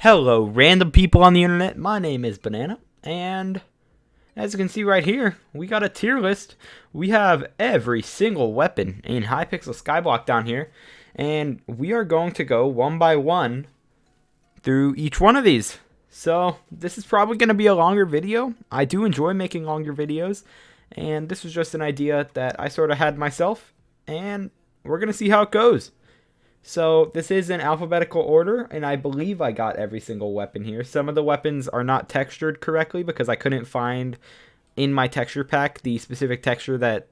Hello, random people on the internet. My name is Banana, and as you can see right here, we got a tier list. We have every single weapon in Hypixel Skyblock down here, and we are going to go one by one through each one of these. So this is probably going to be a longer video. I do enjoy making longer videos, and this was just an idea that I sort of had myself, and we're going to see how it goes. So this is in alphabetical order, and I believe I got every single weapon here. Some of the weapons are not textured correctly because I couldn't find in my texture pack the specific texture that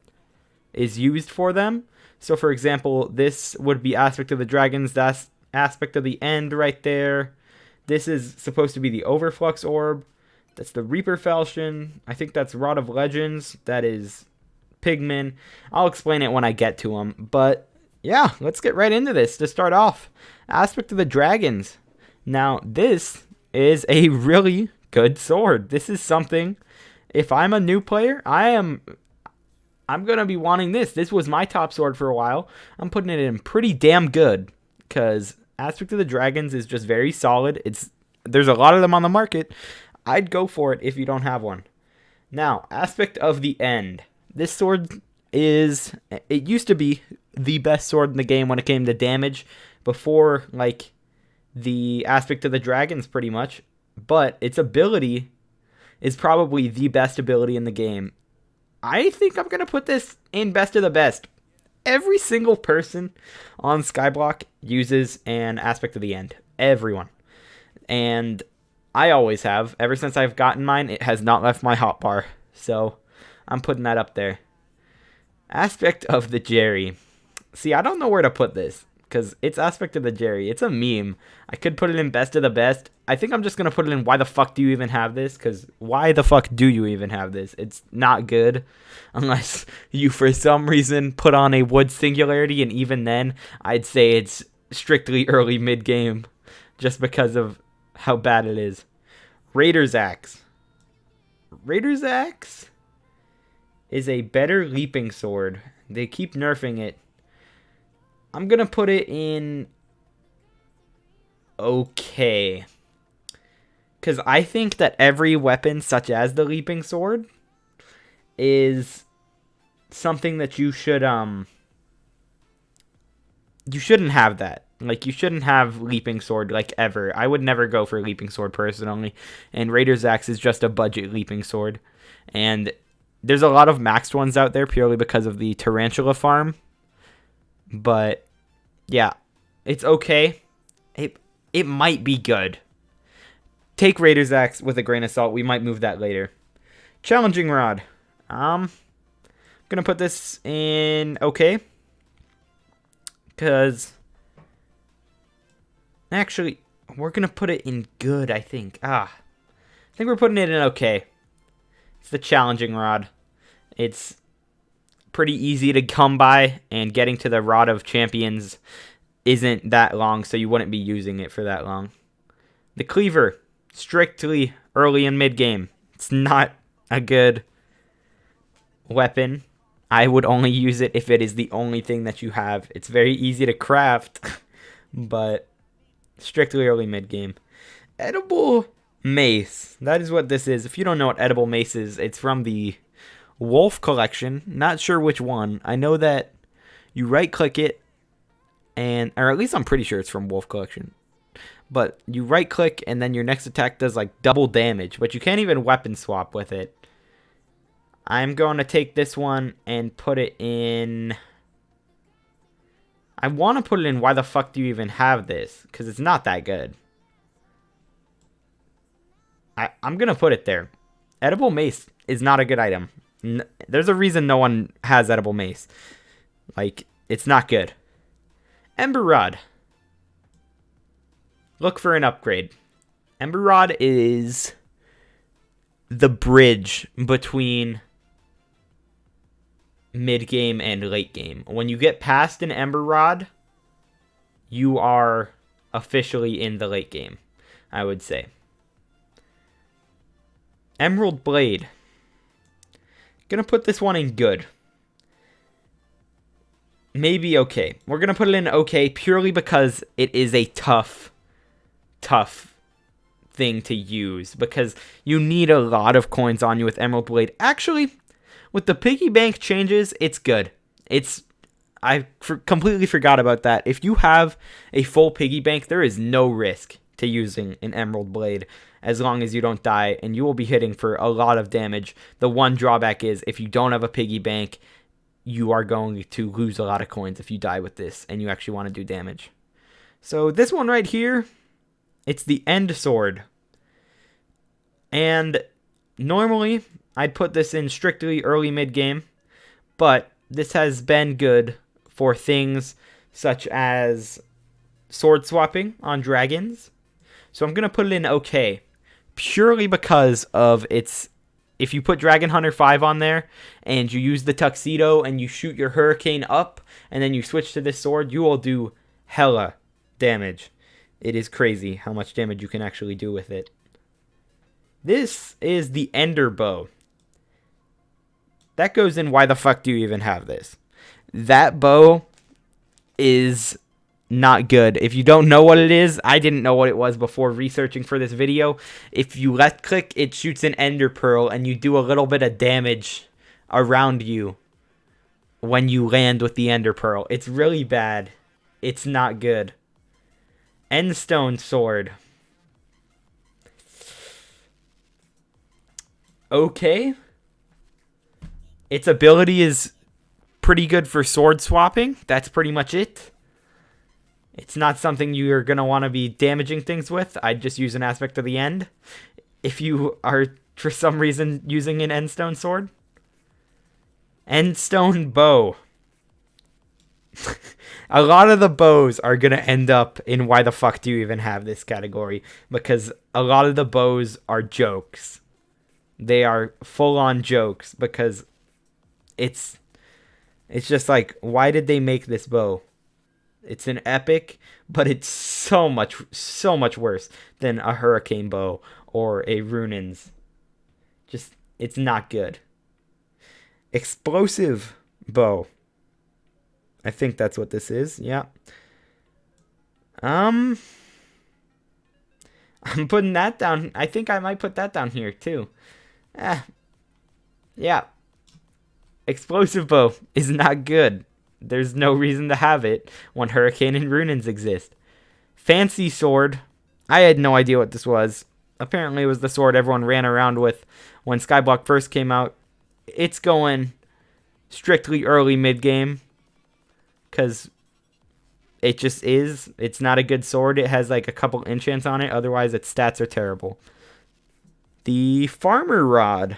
is used for them. So for example, this would be Aspect of the Dragons. That's Aspect of the End right there. This is supposed to be the Overflux Orb. That's the Reaper Falchion. I think that's Rod of Legends. That is Pigman. I'll explain it when I get to them, but yeah, let's get right into this. To start off, Aspect of the Dragons. Now, this is a really good sword. This is something, if I'm a new player, I'm going to be wanting this. This was my top sword for a while. I'm putting it in pretty damn good because Aspect of the Dragons is just very solid. There's a lot of them on the market. I'd go for it if you don't have one. Now, Aspect of the End. This sword it used to be the best sword in the game when it came to damage before like the Aspect of the Dragons pretty much, but its ability is probably the best ability in the game. I think I'm going to put this in best of the best. Every single person on Skyblock uses an Aspect of the End. Everyone. And I always have. Ever since I've gotten mine, it has not left my hotbar. So I'm putting that up there. Aspect of the Jerry. See, I don't know where to put this because it's Aspect of the Jerry. It's a meme. I could put it in best of the best. I think I'm just going to put it in why the fuck do you even have this? Because why the fuck do you even have this? It's not good unless you for some reason put on a wood singularity, and even then I'd say it's strictly early mid game just because of how bad it is. Raider's Axe. Raider's Axe is a better leaping sword. They keep nerfing it. I'm going to put it in okay. Because I think that every weapon, such as the leaping sword, is something that you shouldn't have that. Like, you shouldn't have leaping sword, like, ever. I would never go for leaping sword, personally. And Raider's Axe is just a budget leaping sword. And there's a lot of maxed ones out there purely because of the tarantula farm. But yeah, it's okay. It might be good. Take Raider's Axe with a grain of salt. We might move that later. Challenging Rod. I'm gonna put this in okay. Cause actually, we're gonna put it in good, I think. I think we're putting it in okay. It's the Challenging Rod. It's pretty easy to come by, and getting to the Rod of Champions isn't that long, so you wouldn't be using it for that long. The Cleaver, strictly early and mid game. It's not a good weapon. I would only use it if it is the only thing that you have. It's very easy to craft, but strictly early mid game. Edible Mace. That is what this is. If you don't know what Edible Mace is, it's from the Wolf collection. Not sure which one. I know that you right click it, or at least I'm pretty sure it's from Wolf collection. But you right click and then your next attack does like double damage, but you can't even weapon swap with it. I'm going to take this one and put it in. I want to put it in why the fuck do you even have this? Because it's not that good. I'm going to put it there. Edible Mace is not a good item. There's a reason no one has Edible Mace. Like, it's not good. Ember Rod. Look for an upgrade. Ember Rod is the bridge between mid-game and late game. When you get past an Ember Rod, you are officially in the late game, I would say. Emerald Blade. Gonna put this one in good. Maybe okay. We're gonna put it in okay purely because it is a tough thing to use because you need a lot of coins on you with Emerald Blade. Actually, with the piggy bank changes, it's good. Completely forgot about that. If you have a full piggy bank, there is no risk to using an Emerald Blade as long as you don't die, and you will be hitting for a lot of damage. The one drawback is if you don't have a piggy bank, you are going to lose a lot of coins if you die with this and you actually want to do damage. So this one right here, it's the End Sword. And normally, I'd put this in strictly early mid-game, but this has been good for things such as sword swapping on dragons. So I'm going to put it in okay, purely because of its... If you put Dragon Hunter 5 on there, and you use the tuxedo, and you shoot your hurricane up, and then you switch to this sword, you will do hella damage. It is crazy how much damage you can actually do with it. This is the Ender Bow. That goes in why the fuck do you even have this? That bow is not good. If you don't know what it is, I didn't know what it was before researching for this video. If you left click, it shoots an Ender Pearl and you do a little bit of damage around you when you land with the Ender Pearl. It's really bad. It's not good. Endstone Sword. Okay. Its ability is pretty good for sword swapping. That's pretty much it. It's not something you're going to want to be damaging things with. I'd just use an aspect of the end. If you are, for some reason, using an Endstone Sword. Endstone Bow. A lot of the bows are going to end up in why the fuck do you even have this category. Because a lot of the bows are jokes. They are full-on jokes. Because it's just like, why did they make this bow? It's an epic, but it's so much worse than a Hurricane Bow or a Runin's. Just, it's not good. Explosive Bow. I think that's what this is. Yeah. I'm putting that down. I think I might put that down here too. Yeah. Explosive Bow is not good. There's no reason to have it when Hurricane and Runin's exist. Fancy Sword. I had no idea what this was. Apparently it was the sword everyone ran around with when Skyblock first came out. It's going strictly early mid-game. Because it just is. It's not a good sword. It has like a couple enchants on it. Otherwise its stats are terrible. The Farmer Rod.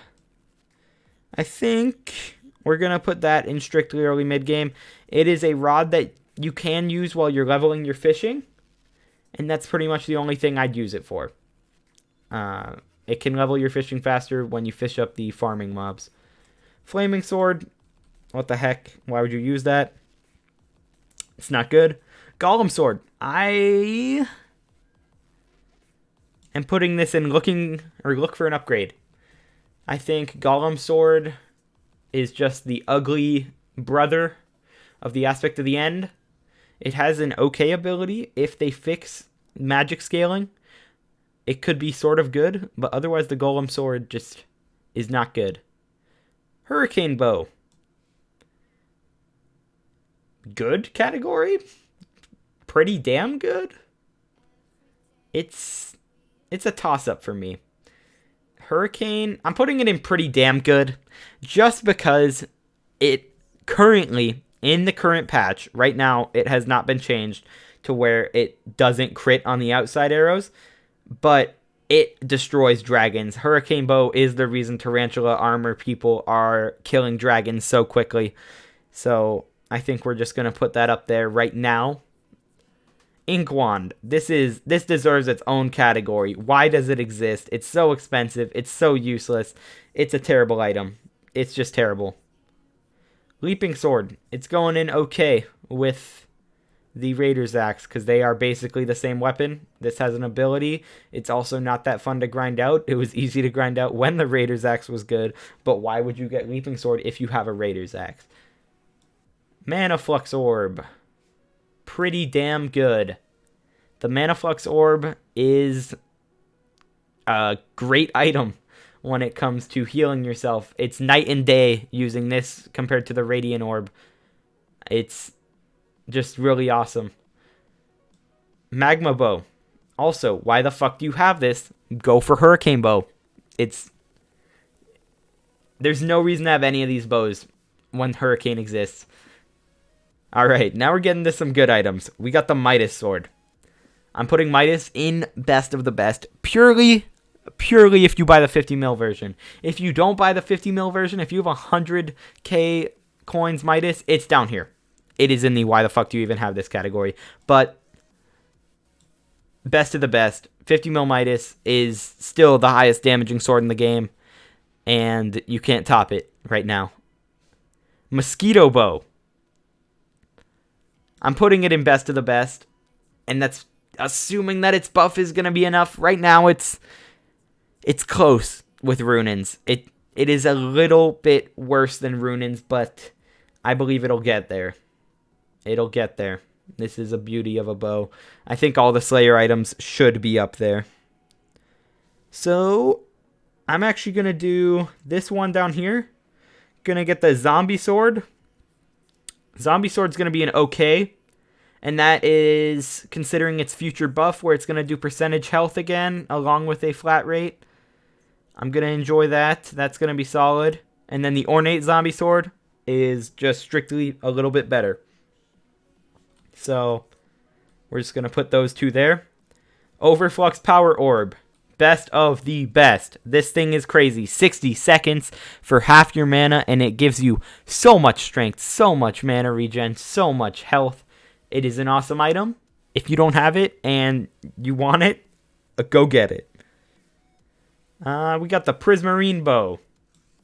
I think... we're going to put that in strictly early mid-game. It is a rod that you can use while you're leveling your fishing. And that's pretty much the only thing I'd use it for. It can level your fishing faster when you fish up the farming mobs. Flaming Sword. What the heck? Why would you use that? It's not good. Golem Sword. I am putting this in look for an upgrade. I think Golem Sword is just the ugly brother of the aspect of the end. It has an okay ability. If they fix magic scaling, it could be sort of good, but otherwise the Golem Sword just is not good. Hurricane Bow. Good category? Pretty damn good? It's a toss-up for me. Hurricane, I'm putting it in pretty damn good just because it currently, in the current patch, right now, it has not been changed to where it doesn't crit on the outside arrows, but it destroys dragons. Hurricane Bow is the reason Tarantula armor people are killing dragons so quickly. So I think we're just going to put that up there right now. Ink Wand. This deserves its own category. Why does it exist? It's so expensive. It's so useless. It's a terrible item. It's just terrible. Leaping Sword. It's going in okay with the Raider's Axe because they are basically the same weapon. This has an ability. It's also not that fun to grind out. It was easy to grind out when the Raider's Axe was good, but why would you get Leaping Sword if you have a Raider's Axe? Mana Flux Orb. Pretty damn good. The Mana Flux Orb is a great item when it comes to healing yourself. It's night and day using this compared to the Radiant Orb. It's just really awesome. Magma Bow. Also, why the fuck do you have this? Go for Hurricane Bow. There's no reason to have any of these bows when Hurricane exists. Alright, now we're getting to some good items. We got the Midas Sword. I'm putting Midas in best of the best. Purely if you buy the 50 mil version. If you don't buy the 50 mil version, if you have 100k coins Midas, it's down here. It is in the why the fuck do you even have this category. But best of the best. 50 mil Midas is still the highest damaging sword in the game. And you can't top it right now. Mosquito Bow. I'm putting it in best of the best. And that's assuming that its buff is going to be enough. Right now, it's close with Runins. It is a little bit worse than Runins, but I believe it'll get there. It'll get there. This is a beauty of a bow. I think all the Slayer items should be up there. So I'm actually going to do this one down here. Going to get the Zombie Sword. Zombie Sword's going to be an okay. And that is considering its future buff where it's going to do percentage health again along with a flat rate. I'm going to enjoy that. That's going to be solid. And then the Ornate Zombie Sword is just strictly a little bit better. So we're just going to put those two there. Overflux Power Orb. Best of the best. This thing is crazy. 60 seconds for half your mana, and it gives you so much strength, so much mana regen, so much health. It is an awesome item. If you don't have it and you want it, go get it. We got the Prismarine Bow.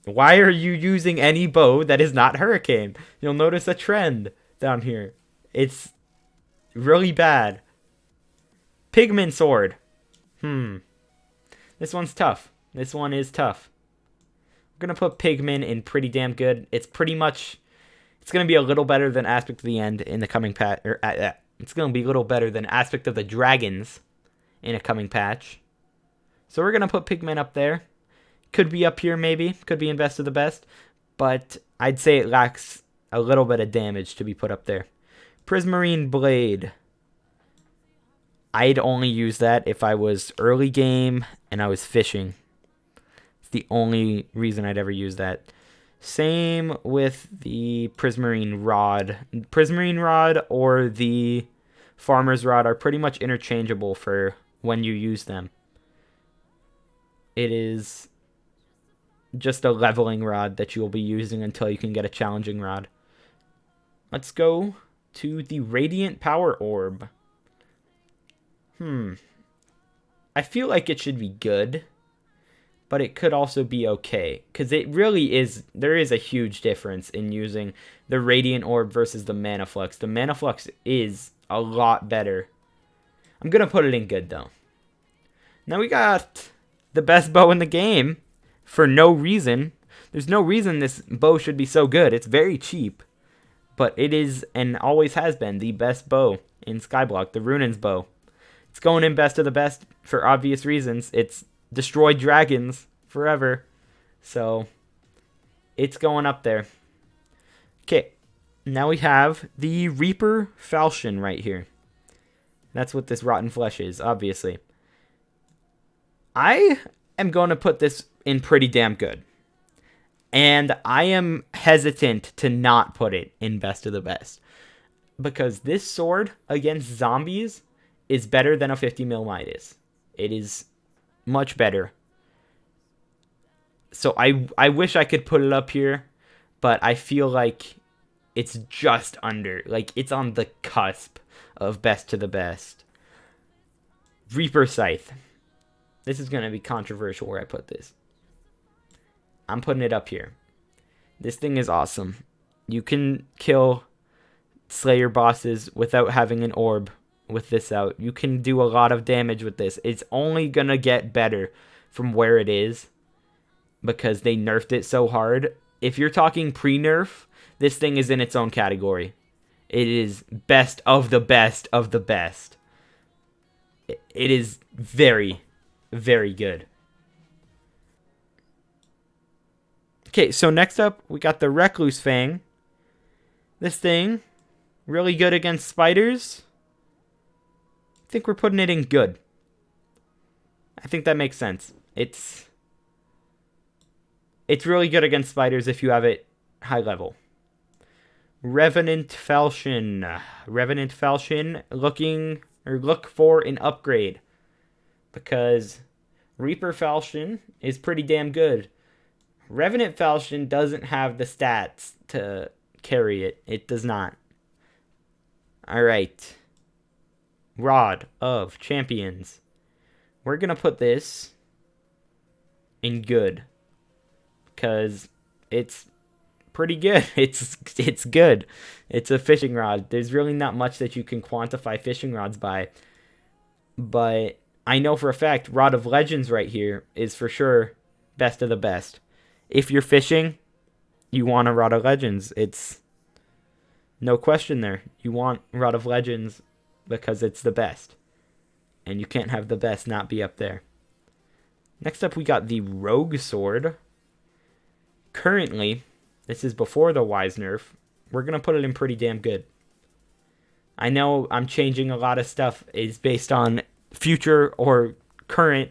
Why are you using any bow that is not Hurricane? You'll notice a trend down here. It's really bad. Pigment Sword. This one's tough. This one is tough. We're going to put Pigment in pretty damn good. It's pretty much... It's going to be a little better than Aspect of the End in the coming patch. It's going to be a little better than Aspect of the Dragons in a coming patch. So we're going to put Pigment up there. Could be up here maybe. Could be in best of the best. But I'd say it lacks a little bit of damage to be put up there. Prismarine Blade. I'd only use that if I was early game and I was fishing. It's the only reason I'd ever use that. Same with the Prismarine Rod. Prismarine Rod or the Farmer's Rod are pretty much interchangeable for when you use them. It is just a leveling rod that you will be using until you can get a challenging rod. Let's go to the Radiant Power Orb. I feel like it should be good, but it could also be okay, because it really is, there is a huge difference in using the Radiant Orb versus the Mana Flux. The Mana Flux is a lot better. I'm going to put it in good, though. Now we got the best bow in the game for no reason. There's no reason this bow should be so good. It's very cheap, but it is, and always has been, the best bow in Skyblock, the Runins bow. It's going in best of the best for obvious reasons. It's destroyed dragons forever. So it's going up there. Okay. Now we have the Reaper Falchion right here. That's what this Rotten Flesh is, obviously. I am going to put this in pretty damn good. And I am hesitant to not put it in best of the best. Because this sword against zombies is better than a 50 mil Midas. It is much better. So I wish I could put it up here, but I feel like it's just under. Like, it's on the cusp of best to the best. Reaper Scythe. This is going to be controversial where I put this. I'm putting it up here. This thing is awesome. You can kill Slayer bosses without having an orb. With this out, you can do a lot of damage with this. It's only gonna get better from where it is because they nerfed it so hard. If you're talking pre-nerf, this thing is in its own category. It is best of the best of the best. It is very, very good. Okay, so next up, we got the Recluse Fang. This thing, really good against spiders. I think we're putting it in good. I think that makes sense. It's really good against spiders if you have it high level. Revenant Falchion. Revenant Falchion, look for an upgrade. Because Reaper Falchion is pretty damn good. Revenant Falchion doesn't have the stats to carry it. It does not. Alright. Rod of Champions. We're going to put this in good. Because it's pretty good. It's good. It's a fishing rod. There's really not much that you can quantify fishing rods by. But I know for a fact Rod of Legends right here is for sure best of the best. If you're fishing, you want a Rod of Legends. It's no question there. You want Rod of Legends because it's the best. And you can't have the best not be up there. Next up, we got the Rogue Sword. Currently, this is before the Wise nerf. We're going to put it in pretty damn good. I know I'm changing a lot of stuff. It's based on future or current.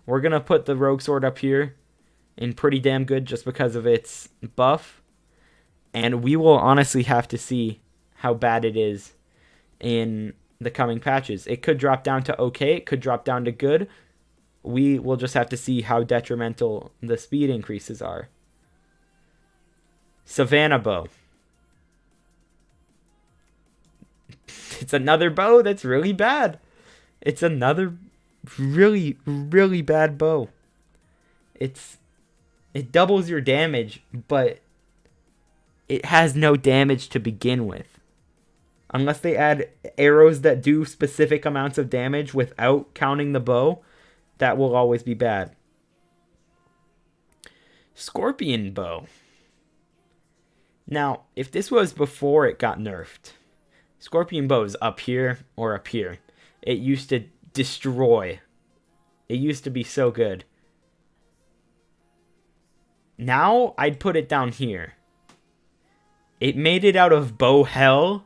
We're going to put the Rogue Sword up here in pretty damn good just because of its buff. And we will honestly have to see how bad it is in the coming patches. It could drop down to okay. It could drop down to good. We will just have to see how detrimental the speed increases are. Savannah Bow. It's another bow that's really bad. It's another really, really bad bow. It doubles your damage, but it has no damage to begin with. Unless they add arrows that do specific amounts of damage without counting the bow, that will always be bad. Scorpion Bow. Now, if this was before it got nerfed, Scorpion Bow is up here or up here. It used to destroy. It used to be so good. Now, I'd put it down here. It made it out of bow hell,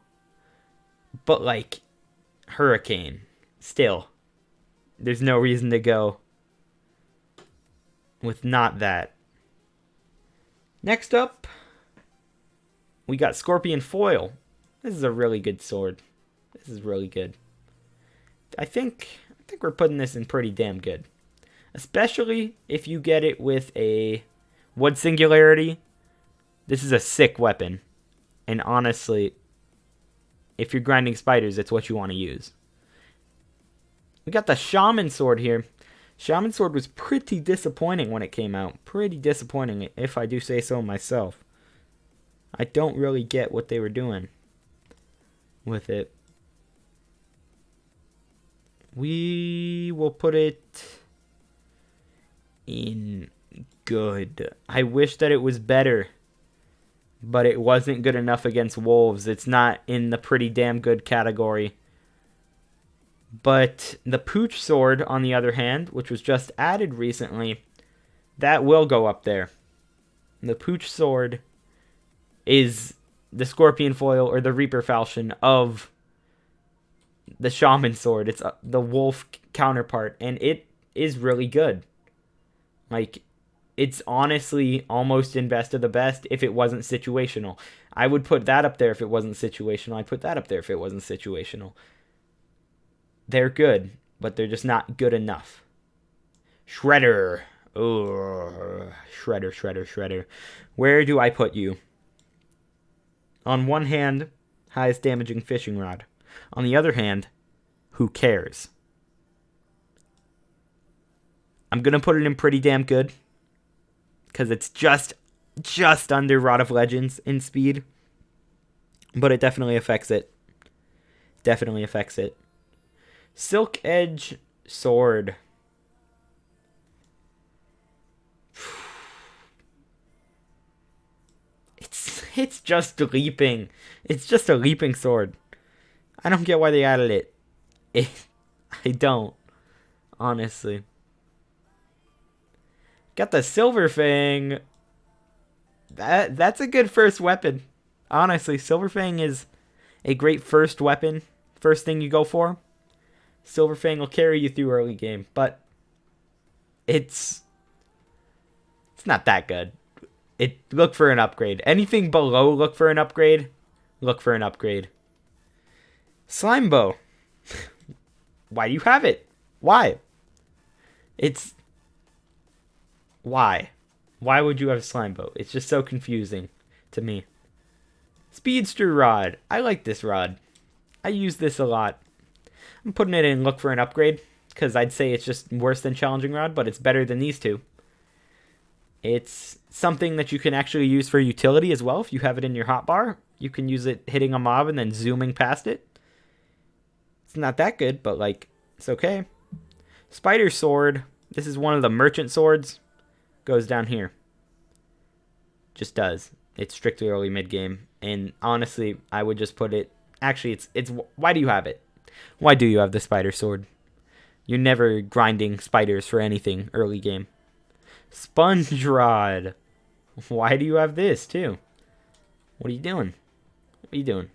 but like Hurricane. Still, there's no reason to go with not that. Next up, we got Scorpion Foil. This is a really good sword. This is really good. I think we're putting this in pretty damn good. Especially if you get it with a Wood Singularity. This is a sick weapon. And honestly, if you're grinding spiders, it's what you want to use. We got the Shaman Sword here. Shaman Sword was pretty disappointing when it came out. Pretty disappointing, if I do say so myself. I don't really get what they were doing with it. We will put it in good. I wish that it was better, but it wasn't good enough against wolves. It's not in the pretty damn good category. But the Pooch Sword, on the other hand, which was just added recently, that will go up there. The Pooch Sword is the Scorpion Foil or the Reaper Falchion of the Shaman Sword. It's the wolf counterpart, and it is really good. Like, it's honestly almost in best of the best if it wasn't situational. I would put that up there if it wasn't situational. I'd put that up there if it wasn't situational. They're good, but they're just not good enough. Shredder. Oh, Shredder. Where do I put you? On one hand, highest damaging fishing rod. On the other hand, who cares? I'm going to put it in pretty damn good. Because it's just under Rod of Legends in speed. But it definitely affects it. Definitely affects it. Silk Edge Sword. It's just leaping. It's just a leaping sword. I don't get why they added it. I don't. Honestly. Got the Silver Fang. That's a good first weapon. Honestly, Silverfang is a great first weapon. First thing you go for. Silverfang will carry you through early game, but it's not that good. Look for an upgrade. Anything below look for an upgrade. Look for an upgrade. Slime Bow. Why do you have it? Why? Why? Why would you have Slime Bow? It's just so confusing to me. Speedster Rod. I like this rod. I use this a lot. I'm putting it in look for an upgrade because I'd say it's just worse than Challenging Rod, but it's better than these two. It's something that you can actually use for utility as well. If you have it in your hotbar, you can use it hitting a mob and then zooming past it. It's not that good, but like, it's okay. Spider Sword. This is one of the merchant swords. Goes down here. Just does. It's strictly early mid game. And honestly, I would just put it. Actually, it's why do you have it? Why do you have the Spider Sword? You're never grinding spiders for anything early game. Sponge Rod. Why do you have this too? What are you doing? What are you doing?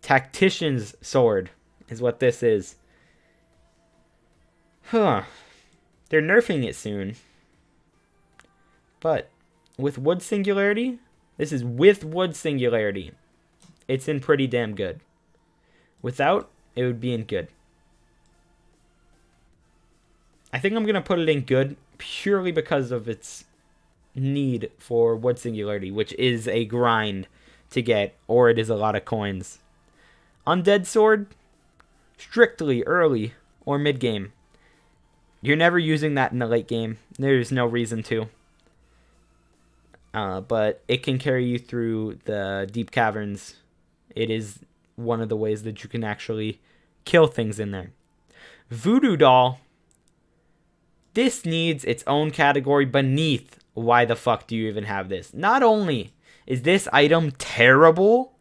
Tactician's Sword is what this is. Huh. They're nerfing it soon. But with Wood Singularity, this is with Wood Singularity. It's in pretty damn good. Without, it would be in good. I think I'm going to put it in good purely because of its need for Wood Singularity, which is a grind to get, or it is a lot of coins. Undead Sword, strictly early or mid game. You're never using that in the late game. There's no reason to. But it can carry you through the deep caverns. It is one of the ways that you can actually kill things in there. Voodoo Doll. This needs its own category beneath why the fuck do you even have this. Not only is this item terrible,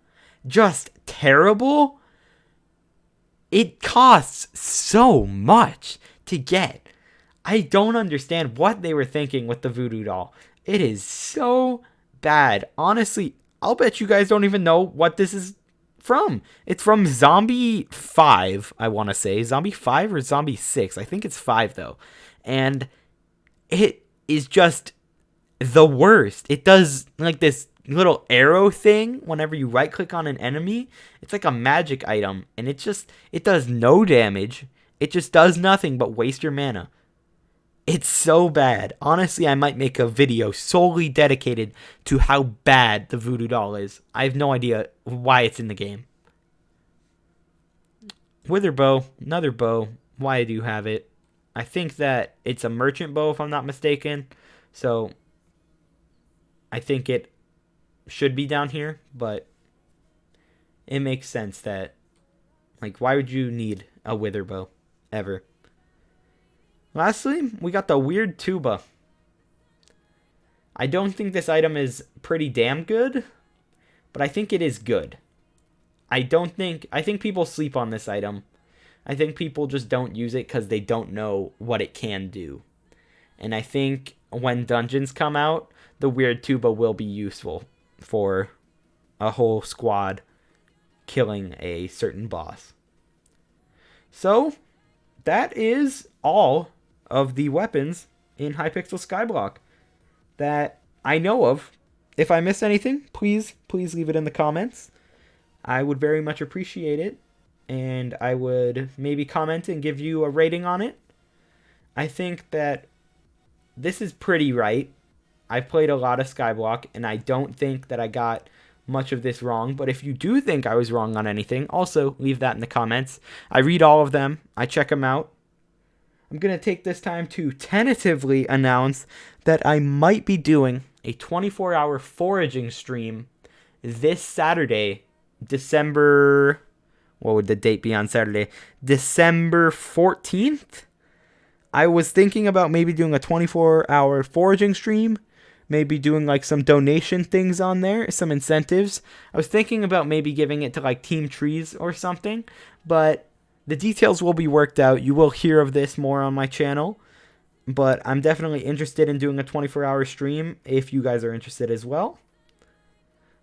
just terrible, it costs so much to get. I don't understand what they were thinking with the Voodoo Doll. It is so bad. Honestly, I'll bet you guys don't even know what this is from. It's from Zombie 5, I want to say. Zombie 5 or Zombie 6? I think it's 5, though. And it is just the worst. It does like this little arrow thing whenever you right click on an enemy. It's like a magic item, and it does no damage. It just does nothing but waste your mana. It's so bad. Honestly, I might make a video solely dedicated to how bad the Voodoo Doll is. I have no idea why it's in the game. Wither Bow, another bow. Why do you have it? I think that it's a merchant bow, if I'm not mistaken. So I think it should be down here, but it makes sense that, like, why would you need a wither bow ever? Lastly, we got the weird tuba. I don't think this item is pretty damn good, but I think it is good. I think people sleep on this item. I think people just don't use it because they don't know what it can do. And I think when dungeons come out, the weird tuba will be useful for a whole squad killing a certain boss. So, that is all of the weapons in Hypixel Skyblock that I know of. If I missed anything, please leave it in the comments. I would very much appreciate it, and I would maybe comment and give you a rating on it. I think that this is pretty right. I've played a lot of Skyblock, and I don't think that I got much of this wrong, but if you do think I was wrong on anything, also leave that in the comments. I read all of them. I check them out. I'm going to take this time to tentatively announce that I might be doing a 24-hour foraging stream this Saturday, December... What would the date be on Saturday? December 14th? I was thinking about maybe doing a 24-hour foraging stream, maybe doing like some donation things on there, some incentives. I was thinking about maybe giving it to like Team Trees or something, but the details will be worked out. You will hear of this more on my channel. but I'm definitely interested in doing a 24-hour stream if you guys are interested as well.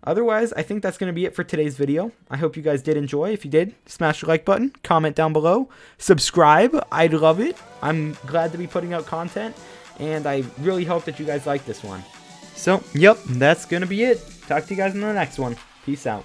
Otherwise, I think that's going to be it for today's video. I hope you guys did enjoy. If you did, smash the like button, comment down below, subscribe. I'd love it. I'm glad to be putting out content, and I really hope that you guys like this one. So, yep, that's going to be it. Talk to you guys in the next one. Peace out.